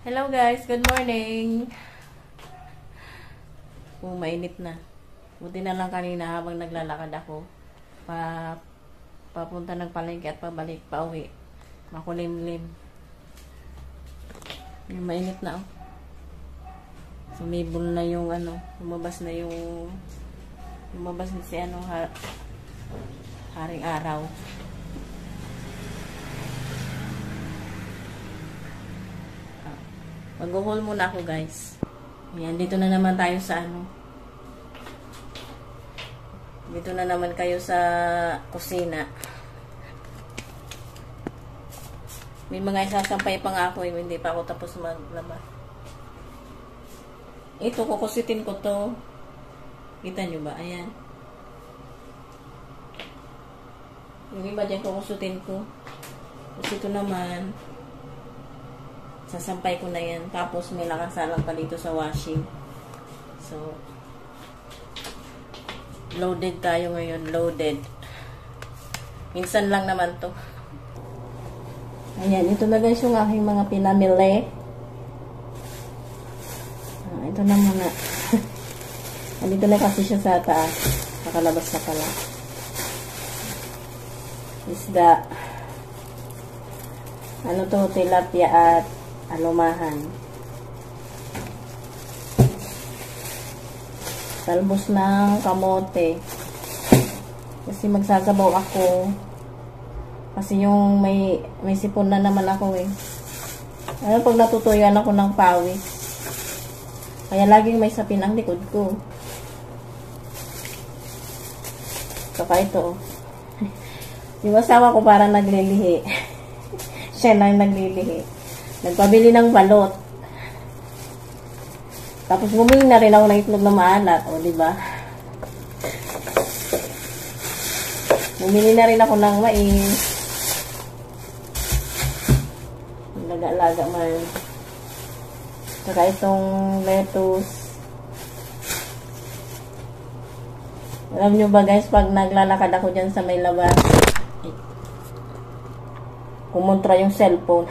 Hello guys, good morning. Mainit na. Buti na lang kanina habang naglalakad ako. Papunta ng palengke at pabalik, pauwi. Makulimlim. Mainit na oh. Sumibol na yung lumabas na si haring araw. Mag-haul muna ako guys. Ayan, dito na naman tayo sa Dito na naman kayo sa kusina. May mga isasampay pa nga ako, hindi pa ako tapos maglaba. Ito, kukusitin ko to. Kita nyo ba? Ayan. Yung iba dyan kukusutin ko. Tapos ito naman, sasampay ko na yan. Tapos may nakasalang pa dito sa washing. So, loaded tayo ngayon. Loaded. Minsan lang naman to. Ayan, ito na guys yung aking mga pinamili. Ito na muna. Andito na kasi siya sa taas. Nakalabas na pala. Isda. Ano to? Tilapia at alumahan. Talbos ng kamote. Kasi magsasabaw ako. Kasi yung may sipon na naman ako eh. Pag natutuyuan ako ng pawis. Kaya laging may sapin ang likod ko. Saka ito. Yung asawa ko parang naglilihi. Siya lang naglilihi. Nagpabili ng balot. Tapos bumili na rin ako ng itlog na maalat. O, diba? Bumili na rin ako ng mais. Laga-laga man. Saka itong lettuce. Alam nyo ba guys, pag naglalakad ako dyan sa may labas, kumontra yung cellphone.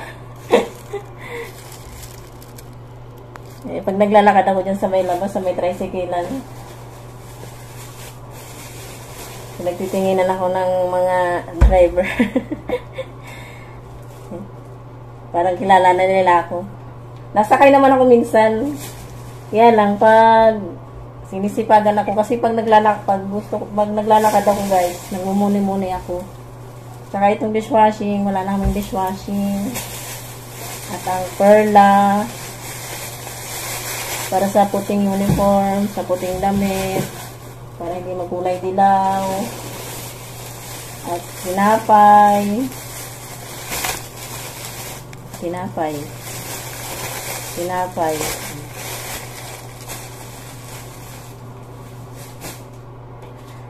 Pag naglalakad ako dyan sa may labas, sa may tricyclean, nagtitinginan ako ng mga driver. Parang kilala na nila ako. Nasakay naman ako minsan. Kaya lang, pag sinisipagan ako, kasi pag naglalakad ako guys, nagmumuni-muni ako. Saka itong dishwashing, wala namin dishwashing. At ang perla, para sa puting uniform, sa puting damit, para hindi magkulay dilaw. At tinapay.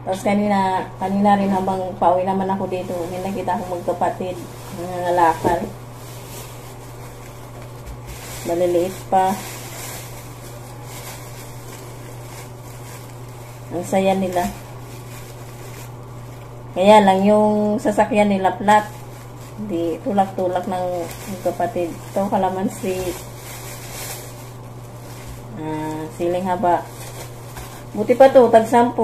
Tapos kanina rin habang pauwi naman ako dito, may nakita akong magkapatid, nangangalakal. Maliliit pa. Ang saya nila. Kaya lang yung sasakyan nila flat. Hindi tulak-tulak ng kapatid. Ito kalamansi. Siling haba. Buti pa to, tag-10.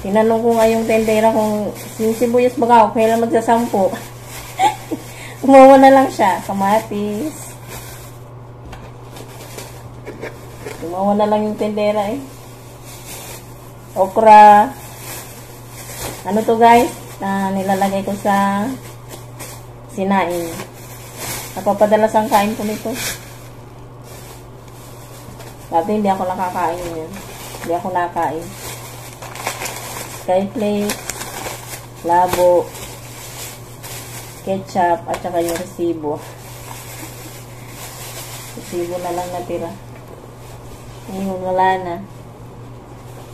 Tinanong ko nga yung tendera kung sibuyas ba ako, kailan magsa-10. Umawa na lang siya. Kamatis. Umawa na lang yung tendera eh. Okra. Ano to guys? Nilalagay ko sa sinain. Napapadalas ang kain ko nito. Dati hindi ako nakakain yan. Hindi ako nakain. Skyflakes, labo, ketchup, at saka yung resibo. Resibo na lang natira. Ayun, wala na.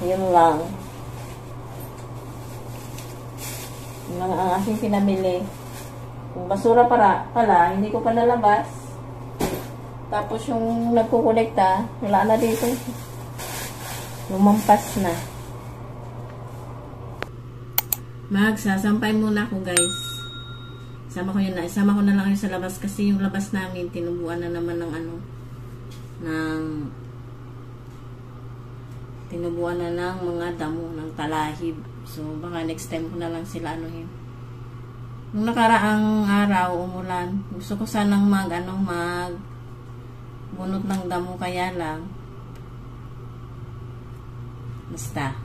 Yun lang. Ang aking pinamili. Yung basura pala, hindi ko pa nalabas. Tapos yung nagkukolekta, wala na dito. Lumampas na. Magsasampay muna ako guys. Isama ko na lang yun sa labas kasi yung labas namin tinubuan na naman ng tinubuan na ng mga damo ng talahib. So baka next time ko na lang sila anuhin. Nung nakaraang araw umulan, gusto ko sanang bunot ng damo, kaya lang basta.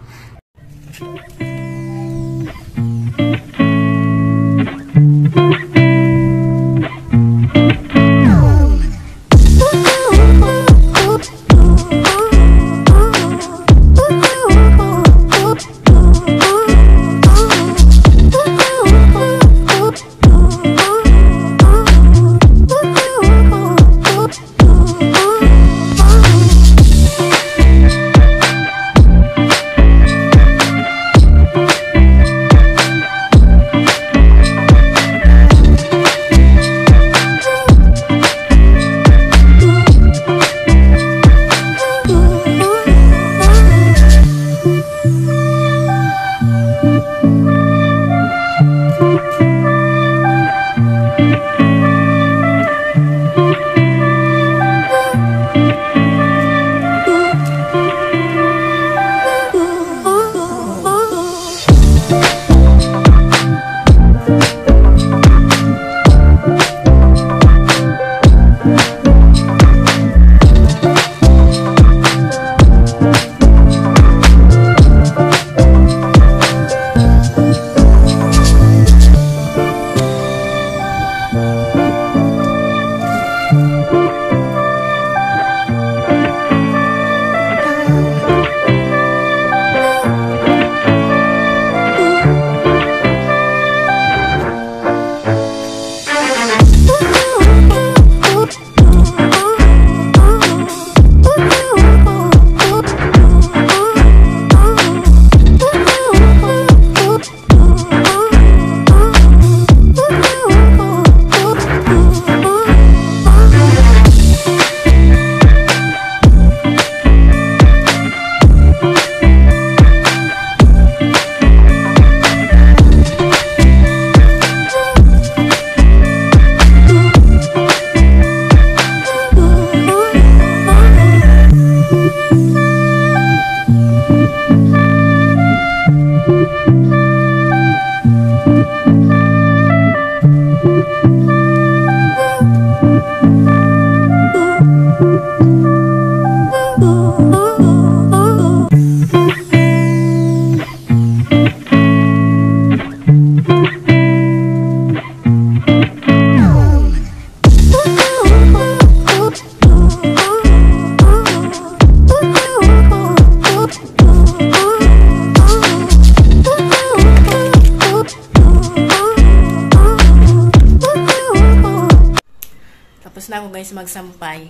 Tapos na ako guys magsampay.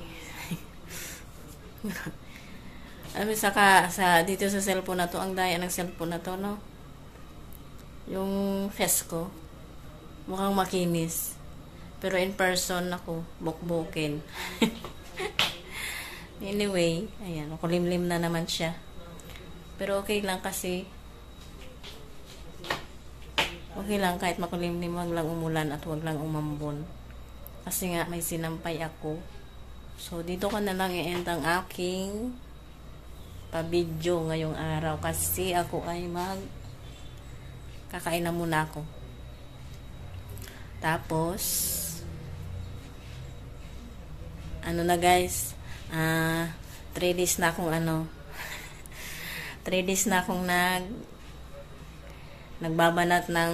Alam mo, dito sa cellphone na to, ang daya ng cellphone na to, no? Yung face ko, mukhang makinis. Pero in person ako, bukbukin. Anyway, ayan, kulimlim na naman siya. Pero okay lang kasi, okay lang kahit makulimlim, wag lang umulan at wag lang umambon. Kasi nga may sinampay ako. So dito ko na lang i-end ang aking pa-video ngayong araw kasi ako ay kakain na muna ako. Tapos ano na guys, 3 days na akong 3 days na akong nagbabanat ng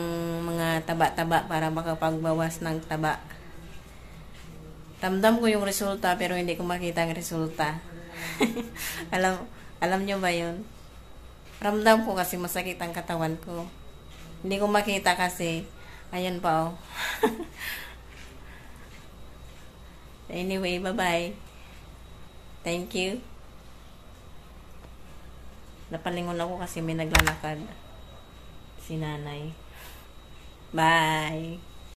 mga taba-taba para makapagbawas ng taba. Ramdam ko yung resulta pero hindi ko makita ang resulta. alam nyo ba yun? Ramdam ko kasi masakit ang katawan ko. Hindi ko makita kasi ayan pa oh. Anyway, bye-bye. Thank you. Napalingon ako kasi may naglalakad si nanay. Bye.